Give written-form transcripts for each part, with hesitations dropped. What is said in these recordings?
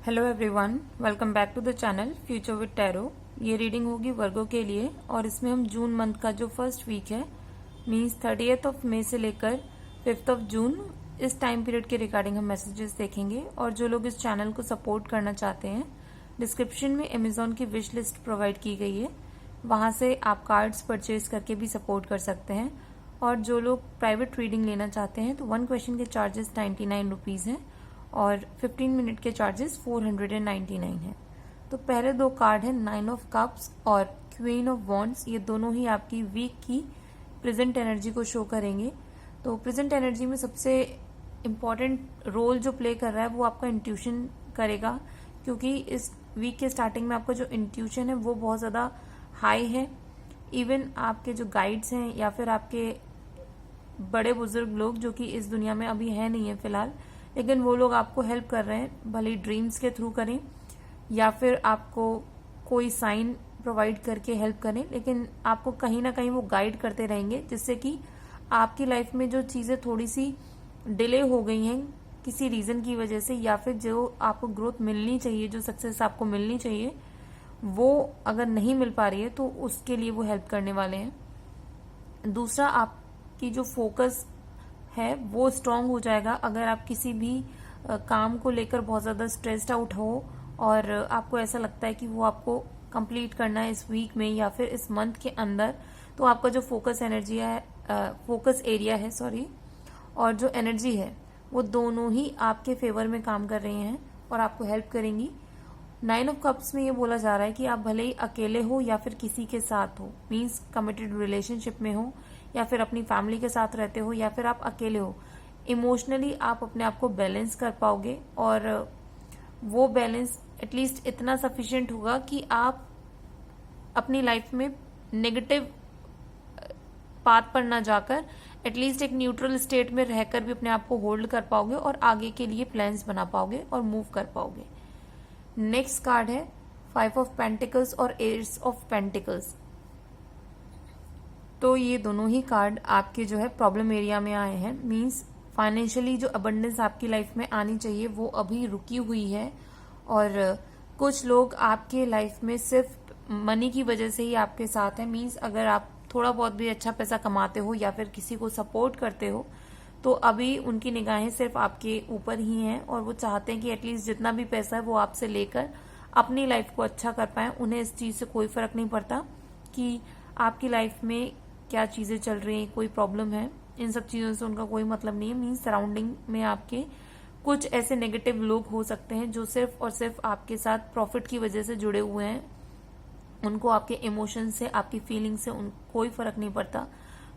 Hello everyone, welcome back to the channel Future with Tarot. ये reading होगी Virgo के लिए और इसमें हम जून मंथ का जो फर्स्ट वीक है मींस 30th ऑफ मई से लेकर 5th ऑफ जून इस टाइम पीरियड के रिगार्डिंग हम मैसेजेस देखेंगे। और जो लोग इस चैनल को सपोर्ट करना चाहते हैं, डिस्क्रिप्शन में अमेजोन की विश लिस्ट प्रोवाइड की गई है, वहां से आप कार्ड्स परचेज करके भी सपोर्ट कर सकते हैं। और जो लोग प्राइवेट रीडिंग लेना चाहते हैं तो 1 क्वेश्चन के चार्जेस 99 रुपीज़ हैं और 15 मिनट के चार्जेस 499 है। तो पहले दो कार्ड है 9 ऑफ कप्स और क्वीन ऑफ वॉन्ड्स। ये दोनों ही आपकी वीक की प्रेजेंट एनर्जी को शो करेंगे। तो प्रेजेंट एनर्जी में सबसे इम्पॉर्टेंट रोल जो प्ले कर रहा है वो आपका इंट्यूशन करेगा, क्योंकि इस वीक के स्टार्टिंग में आपका जो इंट्यूशन है वो बहुत ज़्यादा हाई है। इवन आपके जो गाइड्स हैं या फिर आपके बड़े बुजुर्ग लोग जो कि इस दुनिया में अभी है नहीं है फिलहाल, लेकिन वो लोग आपको हेल्प कर रहे हैं, भले ही ड्रीम्स के थ्रू करें या फिर आपको कोई साइन प्रोवाइड करके हेल्प करें, लेकिन आपको कहीं ना कहीं वो गाइड करते रहेंगे, जिससे कि आपकी लाइफ में जो चीज़ें थोड़ी सी डिले हो गई हैं किसी रीज़न की वजह से, या फिर जो आपको ग्रोथ मिलनी चाहिए, जो सक्सेस आपको मिलनी चाहिए, वो अगर नहीं मिल पा रही है तो उसके लिए वो हेल्प करने वाले हैं। दूसरा, आपकी जो फोकस है वो स्ट्रांग हो जाएगा। अगर आप किसी भी काम को लेकर बहुत ज़्यादा स्ट्रेस्ड आउट हो और आपको ऐसा लगता है कि वो आपको कंप्लीट करना है इस वीक में या फिर इस मंथ के अंदर, तो आपका जो फोकस एनर्जी है, फोकस एरिया है सॉरी, और जो एनर्जी है वो दोनों ही आपके फेवर में काम कर रही हैं और आपको हेल्प करेंगी। 9 ऑफ कप्स में ये बोला जा रहा है कि आप भले ही अकेले हो या फिर किसी के साथ हो, मीन्स कमिटेड रिलेशनशिप में हो या फिर अपनी फैमिली के साथ रहते हो या फिर आप अकेले हो, इमोशनली आप अपने आप को बैलेंस कर पाओगे। और वो बैलेंस एटलीस्ट इतना सफिशिएंट होगा कि आप अपनी लाइफ में नेगेटिव पाथ पर ना जाकर एटलीस्ट एक न्यूट्रल स्टेट में रहकर भी अपने आप को होल्ड कर पाओगे और आगे के लिए प्लान्स बना पाओगे और मूव कर पाओगे। नेक्स्ट कार्ड है 5 ऑफ पेंटिकल्स और एस ऑफ पेंटिकल्स। तो ये दोनों ही कार्ड आपके जो है प्रॉब्लम एरिया में आए हैं, मींस फाइनेंशियली जो अबंडेंस आपकी लाइफ में आनी चाहिए वो अभी रुकी हुई है। और कुछ लोग आपके लाइफ में सिर्फ मनी की वजह से ही आपके साथ है, मींस अगर आप थोड़ा बहुत भी अच्छा पैसा कमाते हो या फिर किसी को सपोर्ट करते हो तो अभी उनकी निगाहें सिर्फ आपके ऊपर ही हैं और वो चाहते हैं कि एटलीस्ट जितना भी पैसा है वो आपसे लेकर अपनी लाइफ को अच्छा कर पाए। उन्हें इस चीज से कोई फर्क नहीं पड़ता कि आपकी लाइफ में क्या चीजें चल रही हैं, कोई प्रॉब्लम है, इन सब चीजों से उनका कोई मतलब नहीं है। मीन्स सराउंडिंग में आपके कुछ ऐसे नेगेटिव लोग हो सकते हैं जो सिर्फ और सिर्फ आपके साथ प्रॉफिट की वजह से जुड़े हुए हैं, उनको आपके इमोशन से, आपकी फीलिंग से कोई फर्क नहीं पड़ता।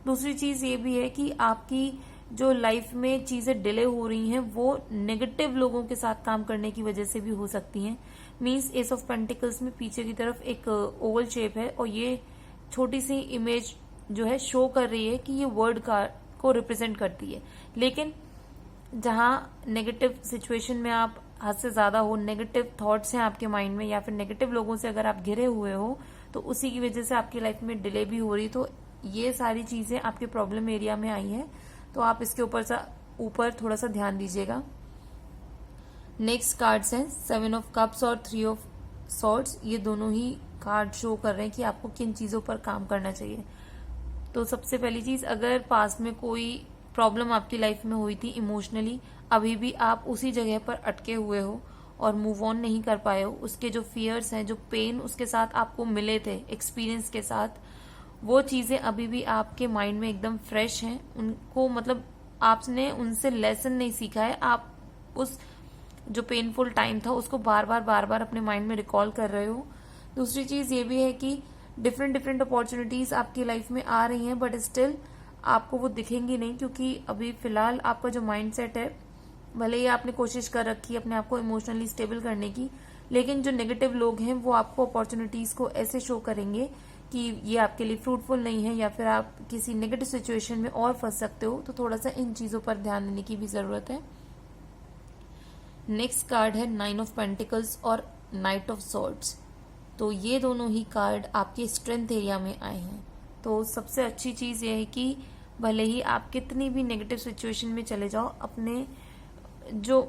दूसरी चीज ये भी है कि आपकी जो लाइफ में चीजें डिले हो रही हैं वो नेगेटिव लोगों के साथ काम करने की वजह से भी हो सकती हैं। मीन्स एस ऑफ पेंटिकल्स में पीछे की तरफ एक ओवल शेप है और ये छोटी सी इमेज जो है शो कर रही है कि ये वर्ड को रिप्रेजेंट करती है, लेकिन जहां नेगेटिव सिचुएशन में आप हद से ज्यादा हो, नेगेटिव थॉट्स हैं आपके माइंड में या फिर नेगेटिव लोगों से अगर आप घिरे हुए हो तो उसी की वजह से आपकी लाइफ में डिले भी हो रही। तो ये सारी चीजें आपके प्रॉब्लम एरिया में आई है, तो आप इसके ऊपर थोड़ा सा ध्यान दीजिएगा। नेक्स्ट कार्ड्स हैं 7 ऑफ कप्स और 3 ऑफ सॉर्ड्स। ये दोनों ही कार्ड शो कर रहे हैं कि आपको किन चीजों पर काम करना चाहिए। तो सबसे पहली चीज, अगर पास्ट में कोई प्रॉब्लम आपकी लाइफ में हुई थी इमोशनली, अभी भी आप उसी जगह पर अटके हुए हो और मूव ऑन नहीं कर पाए हो, उसके जो फियर्स हैं, जो पेन उसके साथ आपको मिले थे एक्सपीरियंस के साथ, वो चीजें अभी भी आपके माइंड में एकदम फ्रेश हैं। उनको मतलब आपने उनसे लेसन नहीं सीखा है, आप उस जो पेनफुल टाइम था उसको बार बार अपने माइंड में रिकॉल कर रहे हो। दूसरी चीज ये भी है कि डिफरेंट अपॉर्चुनिटीज आपकी लाइफ में आ रही हैं, बट स्टिल आपको वो दिखेंगी नहीं, क्योंकि अभी फिलहाल आपका जो माइंड सेट है, भले ही आपने कोशिश कर रखी है अपने आप को इमोशनली स्टेबल करने की, लेकिन जो नेगेटिव लोग हैं वो आपको अपॉर्चुनिटीज को ऐसे शो करेंगे कि ये आपके लिए फ्रूटफुल नहीं है या फिर आप किसी नेगेटिव सिचुएशन में और फंस सकते हो। तो थोड़ा सा इन चीजों पर ध्यान देने की भी जरूरत है। नेक्स्ट कार्ड है 9 ऑफ पेंटिकल्स और नाइट ऑफ सॉर्ड्स। तो ये दोनों ही कार्ड आपके स्ट्रेंथ एरिया में आए हैं। तो सबसे अच्छी चीज ये है कि भले ही आप कितनी भी नेगेटिव सिचुएशन में चले जाओ, अपने जो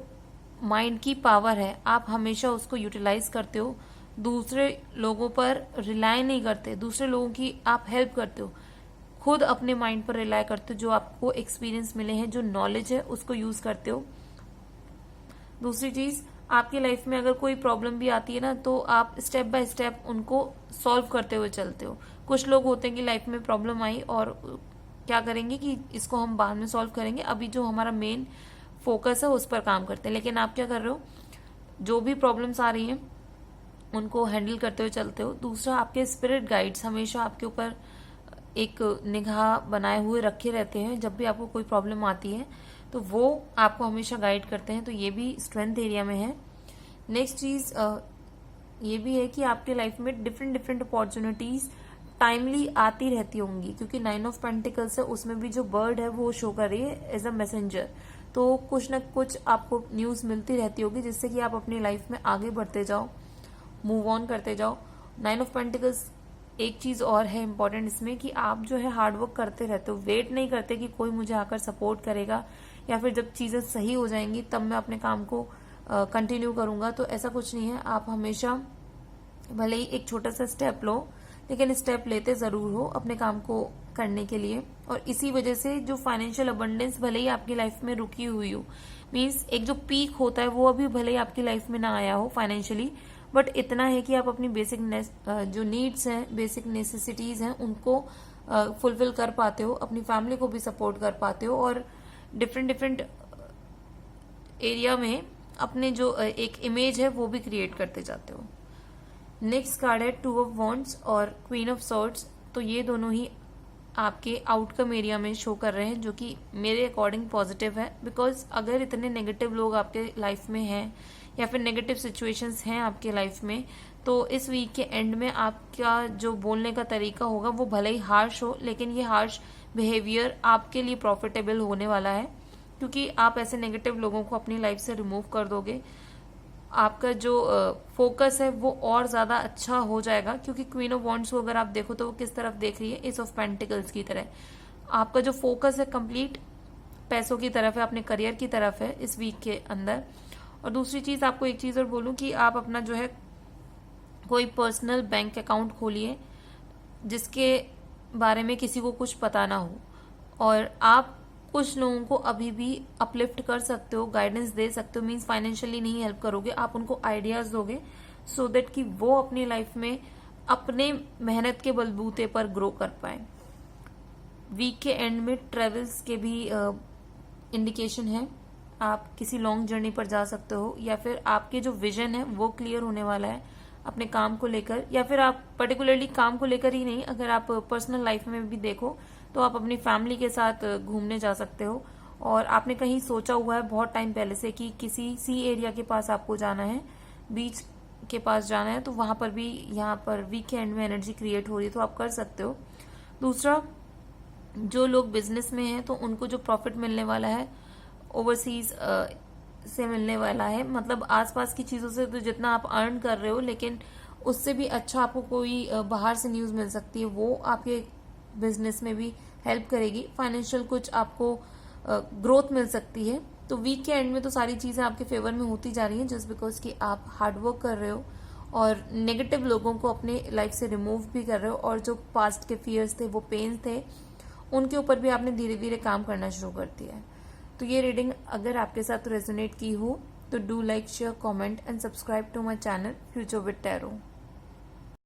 माइंड की पावर है, आप हमेशा उसको यूटिलाइज करते हो, दूसरे लोगों पर रिलाय नहीं करते, दूसरे लोगों की आप हेल्प करते हो, खुद अपने माइंड पर रिलाय करते हो, जो आपको एक्सपीरियंस मिले हैं, जो नॉलेज है उसको यूज करते हो। दूसरी चीज, आपकी लाइफ में अगर कोई प्रॉब्लम भी आती है ना, तो आप स्टेप बाय स्टेप उनको सॉल्व करते हुए चलते हो। कुछ लोग होते हैं कि लाइफ में प्रॉब्लम आई और क्या करेंगे कि इसको हम बाद में सॉल्व करेंगे, अभी जो हमारा मेन फोकस है उस पर काम करते हैं। लेकिन आप क्या कर रहे हो, जो भी प्रॉब्लम्स आ रही हैं उनको हैंडल करते हुए चलते हो। दूसरा, आपके स्पिरिट गाइड्स हमेशा आपके ऊपर एक निगाह बनाए हुए रखे रहते हैं। जब भी आपको कोई प्रॉब्लम आती है तो वो आपको हमेशा गाइड करते हैं, तो ये भी स्ट्रेंथ एरिया में है। नेक्स्ट चीज ये भी है कि आपके लाइफ में डिफरेंट डिफरेंट अपॉर्चुनिटीज टाइमली आती रहती होंगी, क्योंकि 9 ऑफ पेंटिकल्स है, उसमें भी जो बर्ड है वो शो कर रही है एज अ मैसेंजर। तो कुछ न कुछ आपको न्यूज मिलती रहती होगी जिससे कि आप अपनी लाइफ में आगे बढ़ते जाओ, मूव ऑन करते जाओ। 9 ऑफ पेंटिकल्स एक चीज और है इम्पोर्टेंट इसमें कि आप जो है हार्डवर्क करते रहते हो, वेट नहीं करते कि कोई मुझे आकर सपोर्ट करेगा या फिर जब चीजें सही हो जाएंगी तब मैं अपने काम को कंटिन्यू करूंगा। तो ऐसा कुछ नहीं है, आप हमेशा भले ही एक छोटा सा स्टेप लो, लेकिन स्टेप लेते जरूर हो अपने काम को करने के लिए। और इसी वजह से जो फाइनेंशियल अबंडेंस भले ही आपकी लाइफ में रुकी हुई हो, मीन्स एक जो पीक होता है वो अभी भले ही आपकी लाइफ में ना आया हो फाइनेंशियली, बट इतना है कि आप अपनी बेसिक जो नीड्स हैं, बेसिक नेसेसिटीज हैं, उनको फुलफिल कर पाते हो, अपनी फैमिली को भी सपोर्ट कर पाते हो और डिफरेंट डिफरेंट एरिया में अपने जो एक इमेज है वो भी क्रिएट करते जाते हो। नेक्स्ट कार्ड है 2 ऑफ वॉन्ड्स और क्वीन ऑफ सॉर्ड्स। तो ये दोनों ही आपके आउटकम एरिया में शो कर रहे हैं, जो कि मेरे अकॉर्डिंग पॉजिटिव है। बिकॉज अगर इतने नेगेटिव लोग आपके लाइफ में हैं या फिर नेगेटिव सिचुएशंस हैं आपके लाइफ में, तो इस वीक के एंड में आपका जो बोलने का तरीका होगा वो भले ही हार्श हो, लेकिन ये हार्श बिहेवियर आपके लिए प्रॉफिटेबल होने वाला है, क्योंकि आप ऐसे नेगेटिव लोगों को अपनी लाइफ से रिमूव कर दोगे। आपका जो फोकस है वो और ज्यादा अच्छा हो जाएगा, क्योंकि क्वीन ऑफ वॉन्ड्स को अगर आप देखो तो वो किस तरफ देख रही है, एस ऑफ पेंटिकल्स की तरह। आपका जो फोकस है कंप्लीट पैसों की तरफ है, अपने करियर की तरफ है इस वीक के अंदर। और दूसरी चीज, आपको एक चीज और बोलूं कि आप अपना जो है कोई पर्सनल बैंक अकाउंट खोलिए जिसके बारे में किसी को कुछ पता ना हो, और आप कुछ लोगों को अभी भी अपलिफ्ट कर सकते हो, गाइडेंस दे सकते हो। मीन्स फाइनेंशियली नहीं हेल्प करोगे, आप उनको आइडियाज दोगे सो दैट कि वो अपनी लाइफ में अपने मेहनत के बलबूते पर ग्रो कर पाए। वीक के एंड में ट्रेवल्स के भी इंडिकेशन है, आप किसी लॉन्ग जर्नी पर जा सकते हो, या फिर आपके जो विजन है वो क्लियर होने वाला है अपने काम को लेकर, या फिर आप पर्टिकुलरली काम को लेकर ही नहीं, अगर आप पर्सनल लाइफ में भी देखो तो आप अपनी फैमिली के साथ घूमने जा सकते हो। और आपने कहीं सोचा हुआ है बहुत टाइम पहले से कि किसी सी एरिया के पास आपको जाना है, बीच के पास जाना है, तो वहां पर भी यहाँ पर वीकेंड में एनर्जी क्रिएट हो रही है, तो आप कर सकते हो। दूसरा, जो लोग बिजनेस में हैं तो उनको जो प्रॉफिट मिलने वाला है ओवरसीज से मिलने वाला है, मतलब आसपास की चीजों से तो जितना आप अर्न कर रहे हो, लेकिन उससे भी अच्छा आपको कोई बाहर से न्यूज मिल सकती है, वो आपके बिजनेस में भी हेल्प करेगी। फाइनेंशियल कुछ आपको ग्रोथ मिल सकती है। तो वीक के एंड में तो सारी चीजें आपके फेवर में होती जा रही हैं, जस्ट बिकॉज कि आप हार्डवर्क कर रहे हो और नेगेटिव लोगों को अपने लाइफ से रिमूव भी कर रहे हो, और जो पास्ट के फियर्स थे, वो पेन थे, उनके ऊपर भी आपने धीरे धीरे काम करना शुरू कर दिया है। तो ये रीडिंग अगर आपके साथ रेजोनेट की हो तो do like, share, comment and subscribe to my channel Future with tarot.